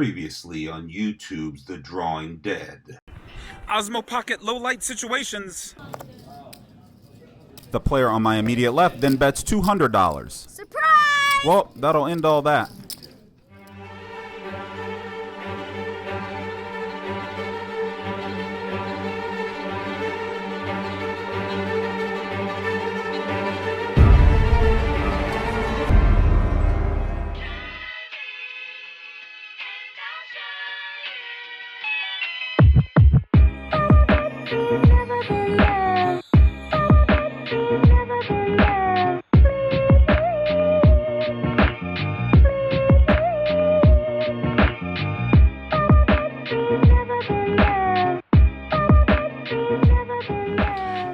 Previously on YouTube's The Drawing Dead. Osmo Pocket low light situations. The player on my immediate left then bets $200. Surprise! Well, that'll end all that.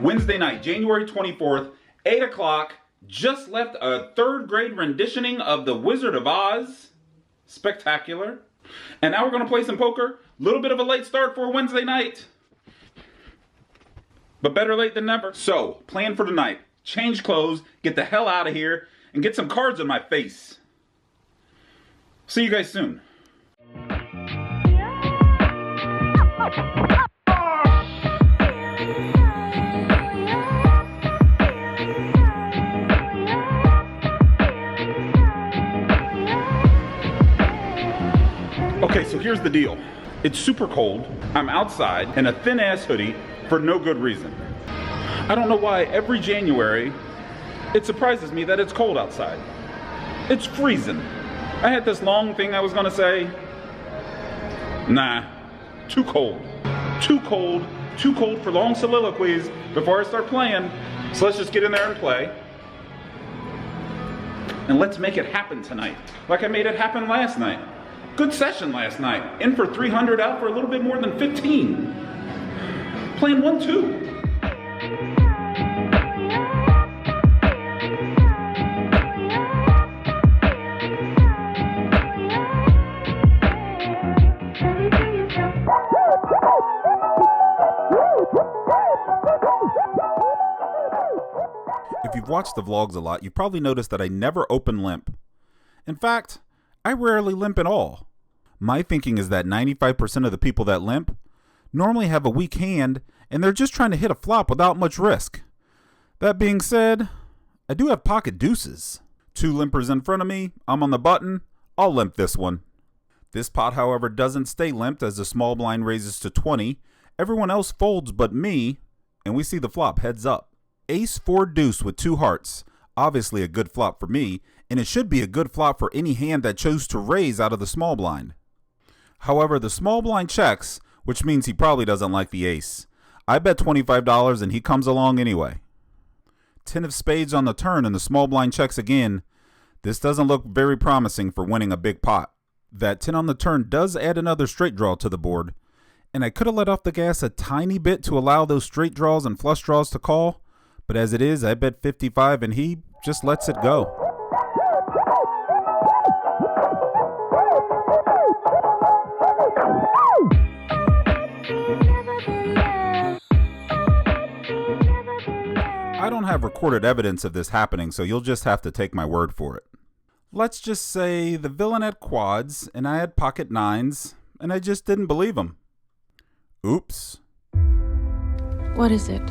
Wednesday night, January 24th, 8 o'clock, just left a third grade renditioning of The Wizard of Oz. Spectacular. And now we're going to play some poker. Little bit of a late start for Wednesday night, but better late than never. So, plan for tonight. Change clothes, get the hell out of here, and get some cards in my face. See you guys soon. Okay, so here's the deal. It's super cold, I'm outside in a thin ass hoodie for no good reason. I don't know why every January it surprises me that it's cold outside. It's freezing. I had this long thing I was gonna say. Nah, too cold. Too cold, too cold for long soliloquies before I start playing. So let's just get in there and play. And let's make it happen tonight, like I made it happen last night. Good session last night. In for 300, out for a little bit more than 15. Playing 1-2. If you've watched the vlogs a lot, you've probably noticed that I never open limp. In fact, I rarely limp at all. My thinking is that 95% of the people that limp normally have a weak hand and they're just trying to hit a flop without much risk. That being said, I do have pocket deuces. 2 limpers in front of me, I'm on the button, I'll limp this one. This pot, however, doesn't stay limped as the small blind raises to 20. Everyone else folds but me, and we see the flop heads up. Ace 4 deuce with 2 hearts. Obviously a good flop for me, and it should be a good flop for any hand that chose to raise out of the small blind. However, the small blind checks, which means he probably doesn't like the ace. I bet $25 and he comes along anyway. 10 of spades on the turn and the small blind checks again. This doesn't look very promising for winning a big pot. That 10 on the turn does add another straight draw to the board, and I could have let off the gas a tiny bit to allow those straight draws and flush draws to call, but as it is, I bet 55 and he just lets it go. I don't have recorded evidence of this happening, so you'll just have to take my word for it. Let's just say the villain had quads and I had pocket nines, and I just didn't believe him. Oops. What is it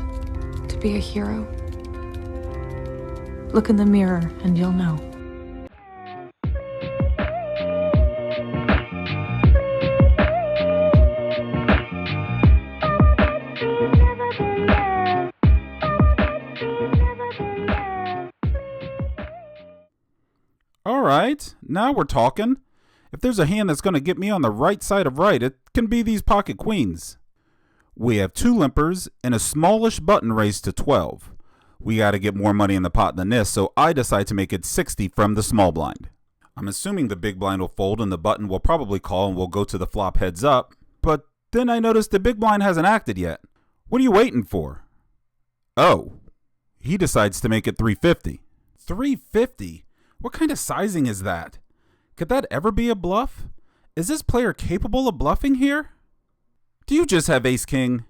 to be a hero? Look in the mirror and you'll know. Alright, now we're talking. If there's a hand that's going to get me on the right side of right, it can be these pocket queens. We have 2 limpers and a smallish button raised to 12. We got to get more money in the pot than this, so I decide to make it 60 from the small blind. I'm assuming the big blind will fold and the button will probably call and we'll go to the flop heads up, but then I noticed the big blind hasn't acted yet. What are you waiting for? Oh, he decides to make it 350. 350? What kind of sizing is that? Could that ever be a bluff? Is this player capable of bluffing here? Do you just have ace-king?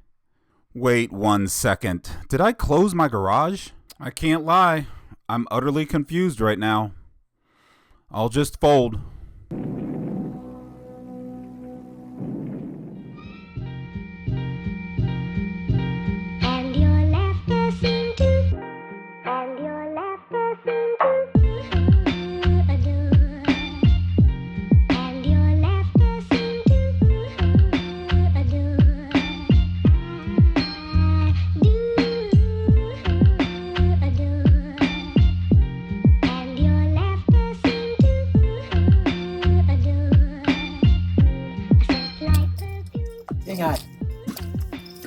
Wait 1 second. Did I close my garage? I can't lie. I'm utterly confused right now. I'll just fold.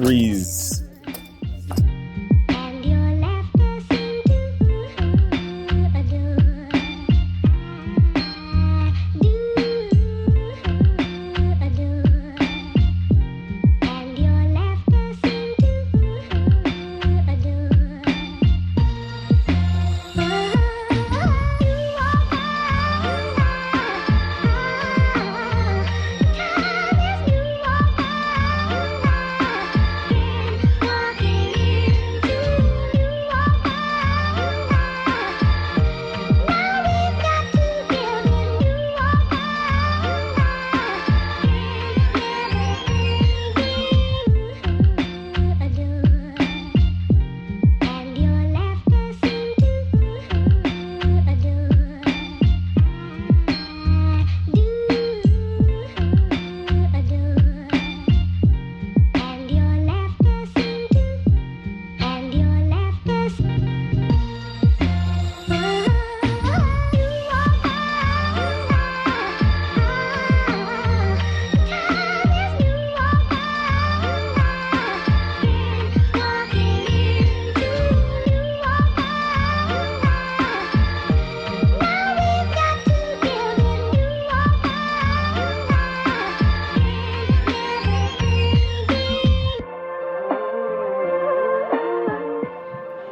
threes.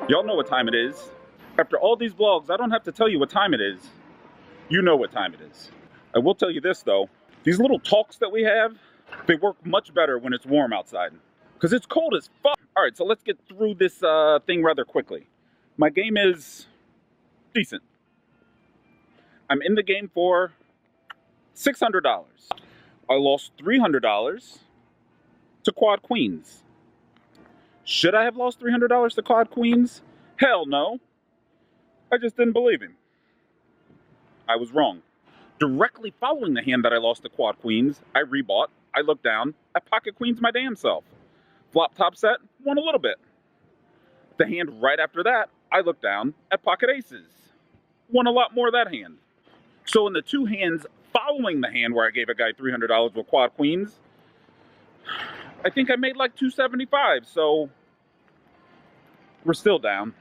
Y'all know what time it is. After all these vlogs, I don't have to tell you what time it is. You know what time it is. I will tell you this though, these little talks that we have, they work much better when it's warm outside. Because it's cold as fuck. Alright, so let's get through this thing rather quickly. My game is decent. I'm in the game for $600. I lost $300 to Quad Queens. Should I have lost $300 to Quad Queens? Hell no. I just didn't believe him. I was wrong. Directly following the hand that I lost to Quad Queens, I rebought, I looked down, I pocket queens my damn self. Flop top set, won a little bit. The hand right after that, I looked down at pocket aces. Won a lot more of that hand. So in the two hands following the hand where I gave a guy $300 with Quad Queens, I think I made like $275, so we're still down.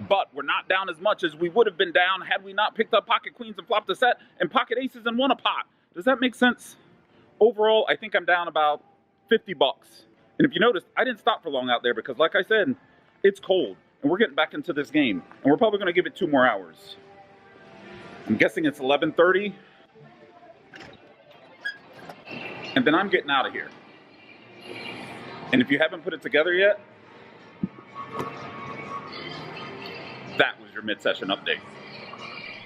But we're not down as much as we would have been down had we not picked up pocket queens and flopped a set and pocket aces and won a pot. Does that make sense? Overall, I think I'm down about 50 bucks. And if you noticed, I didn't stop for long out there because like I said, it's cold and we're getting back into this game and we're probably going to give it 2 more hours. I'm guessing it's 11:30. And then I'm getting out of here. And if you haven't put it together yet, that was your mid-session update.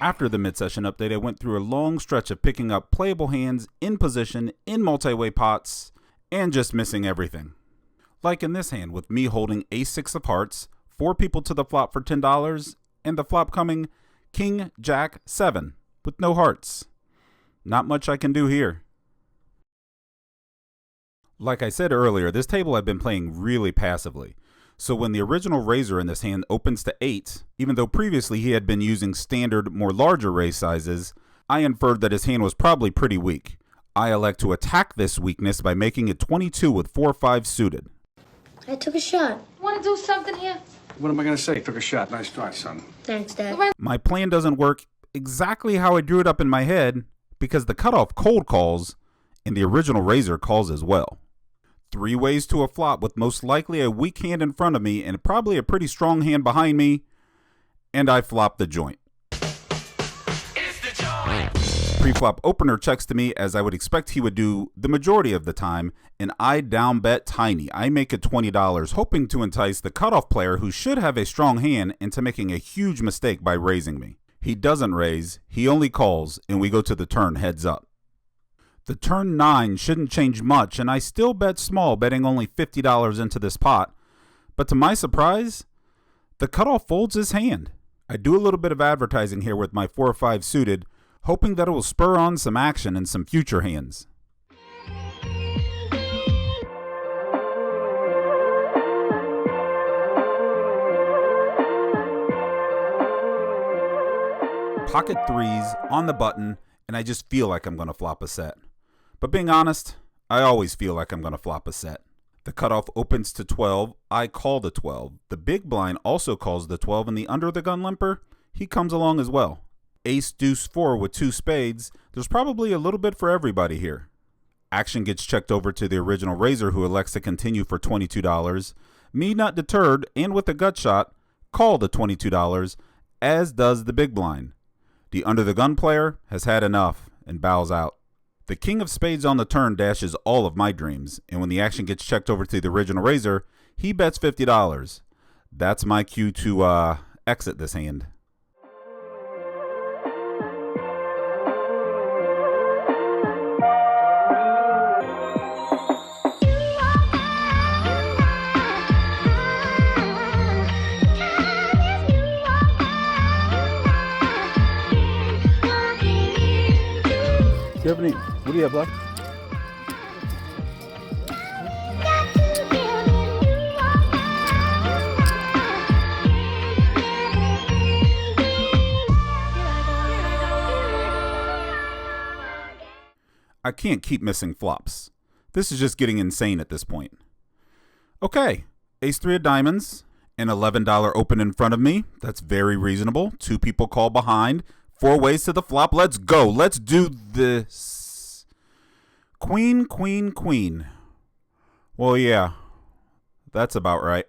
After the mid-session update, I went through a long stretch of picking up playable hands in position, in multi-way pots, and just missing everything. Like in this hand with me holding ace-6 of hearts, 4 people to the flop for $10, and the flop coming king, jack, 7 with no hearts. Not much I can do here. Like I said earlier, this table I've been playing really passively. So when the original raiser in this hand opens to 8, even though previously he had been using standard, more larger raise sizes, I inferred that his hand was probably pretty weak. I elect to attack this weakness by making it 22 with 4-5 suited. I took a shot. Want to do something here? What am I going to say? Took a shot. Nice try, son. Thanks, Dad. My plan doesn't work exactly how I drew it up in my head because the cutoff cold calls and the original raiser calls as well. 3 ways to a flop with most likely a weak hand in front of me and probably a pretty strong hand behind me, and I flop the joint. Pre-flop opener checks to me as I would expect he would do the majority of the time, and I down bet tiny. I make it $20, hoping to entice the cutoff player who should have a strong hand into making a huge mistake by raising me. He doesn't raise, he only calls, and we go to the turn heads up. The turn 9 shouldn't change much, and I still bet small, betting only $50 into this pot. But to my surprise, the cutoff folds his hand. I do a little bit of advertising here with my 4-5 suited, hoping that it will spur on some action in some future hands. Pocket 3s on the button, and I just feel like I'm going to flop a set. But being honest, I always feel like I'm going to flop a set. The cutoff opens to 12. I call the 12. The big blind also calls the 12, and the under the gun limper, he comes along as well. Ace deuce 4 with 2 spades. There's probably a little bit for everybody here. Action gets checked over to the original raiser, who elects to continue for $22. Me, not deterred and with a gut shot, call the $22, as does the big blind. The under the gun player has had enough and bows out. The king of spades on the turn dashes all of my dreams, and when the action gets checked over to the original raiser, he bets $50. That's my cue to exit this hand. Do you have any? What do you have left? I can't keep missing flops. This is just getting insane at this point. Okay, ace 3 of diamonds, an $11 open in front of me. That's very reasonable. 2 people call behind. 4 ways to the flop. Let's go. Let's do this. Queen, queen, queen. Well, yeah, that's about right.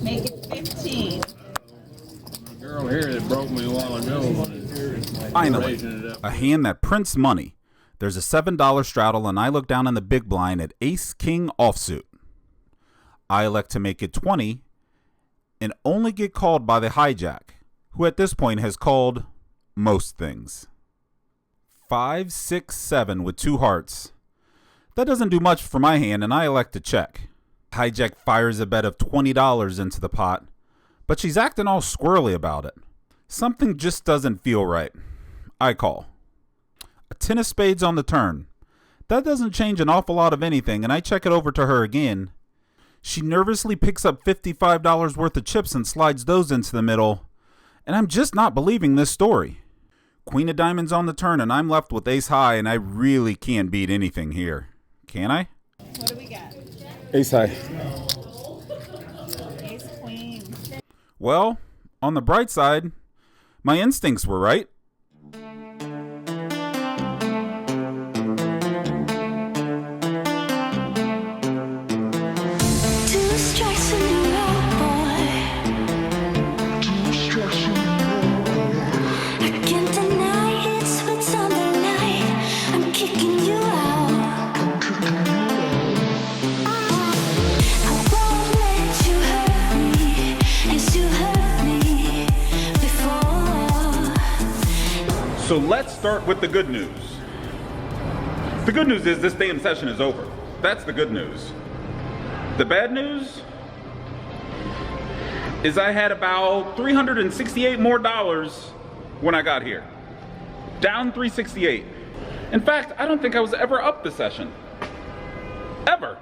Make it 15. Girl here that broke me a while ago. Finally, a hand that prints money. There's a $7 straddle, and I look down in the big blind at ace king offsuit. I elect to make it 20 and only get called by the hijack, who at this point has called most things. 5, 6, 7 with 2 hearts. That doesn't do much for my hand, and I elect to check. Hijack fires a bet of $20 into the pot, but she's acting all squirrely about it. Something just doesn't feel right. I call. A 10 of spades on the turn. That doesn't change an awful lot of anything, and I check it over to her again. She nervously picks up $55 worth of chips and slides those into the middle, and I'm just not believing this story. Queen of diamonds on the turn, and I'm left with ace high, and I really can't beat anything here. Can I? What do we got? Ace high. Ace queen. Well, on the bright side, my instincts were right. So let's start with the good news. The good news is this damn session is over. That's the good news. The bad news is I had about $368 more when I got here. Down 368. In fact, I don't think I was ever up the session. Ever.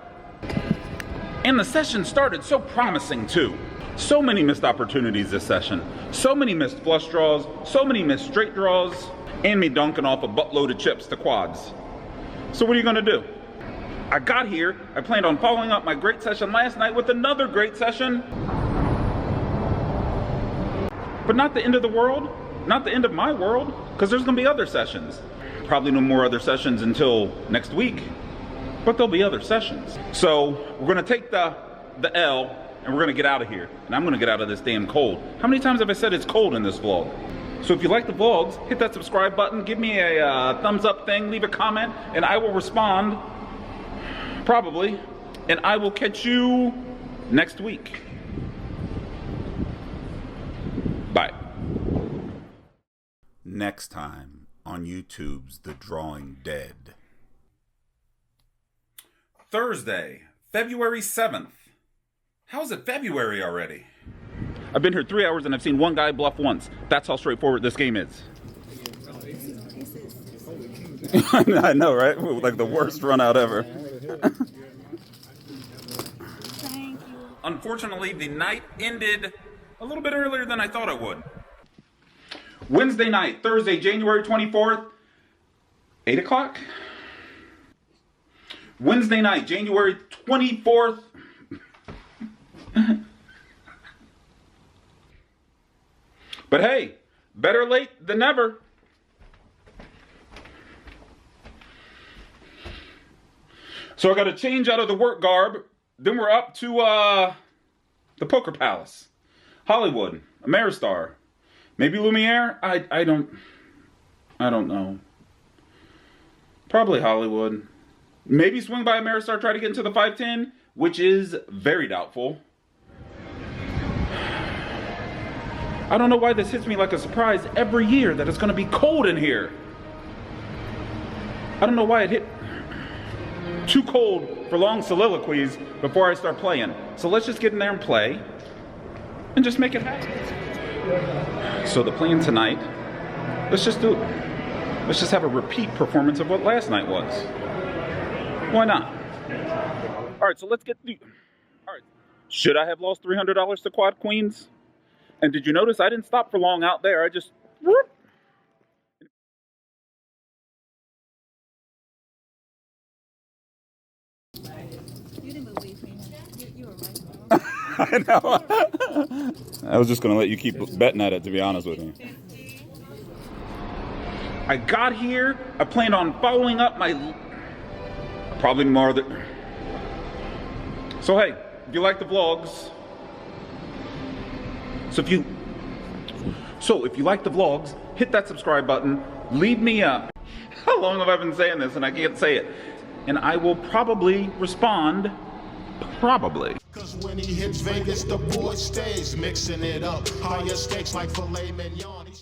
And the session started so promising too. So many missed opportunities this session. So many missed flush draws, so many missed straight draws, and me dunking off a buttload of chips to quads. So what are you gonna do? I got here, I planned on following up my great session last night with another great session. But not the end of the world, not the end of my world, because there's gonna be other sessions. Probably no more other sessions until next week, but there'll be other sessions. So we're gonna take the L, and we're gonna get out of here. And I'm gonna get out of this damn cold. How many times have I said it's cold in this vlog? So if you like the vlogs, hit that subscribe button, give me a thumbs up thing, leave a comment, and I will respond, probably, and I will catch you next week. Bye. Next time on YouTube's The Drawing Dead. Thursday, February 7th. How is it February already? I've been here 3 hours and I've seen one guy bluff once. That's how straightforward this game is. I know, right? Like the worst run out ever. Thank you. Unfortunately, the night ended a little bit earlier than I thought it would. Wednesday night, Thursday, January 24th, 8 o'clock. Wednesday night, January 24th. But hey, better late than never. So I got to change out of the work garb. Then we're up to the Poker Palace, Hollywood, Ameristar, maybe Lumiere. I don't know. Probably Hollywood. Maybe swing by Ameristar, try to get into the 510, which is very doubtful. I don't know why this hits me like a surprise every year that it's going to be cold in here. I don't know why it hit too cold for long soliloquies before I start playing. So let's just get in there and play and just make it happen. So the plan tonight, let's just have a repeat performance of what last night was. Why not? All right, so let's get through. All right, should I have lost $300 to Quad Queens? And did you notice I didn't stop for long out there? I just whoop. You didn't believe me. You were right. I know. I was just going to let you keep betting at it, to be honest with you. I got here. I planned on following up my... Probably more than... So hey, if you like the vlogs... So if you like the vlogs, hit that subscribe button. Leave me a... How long have I been saying this and I can't say it? And I will probably respond. Probably. Cause when he hits Vegas, the boy stays mixing it up. Higher stakes like filet mignon.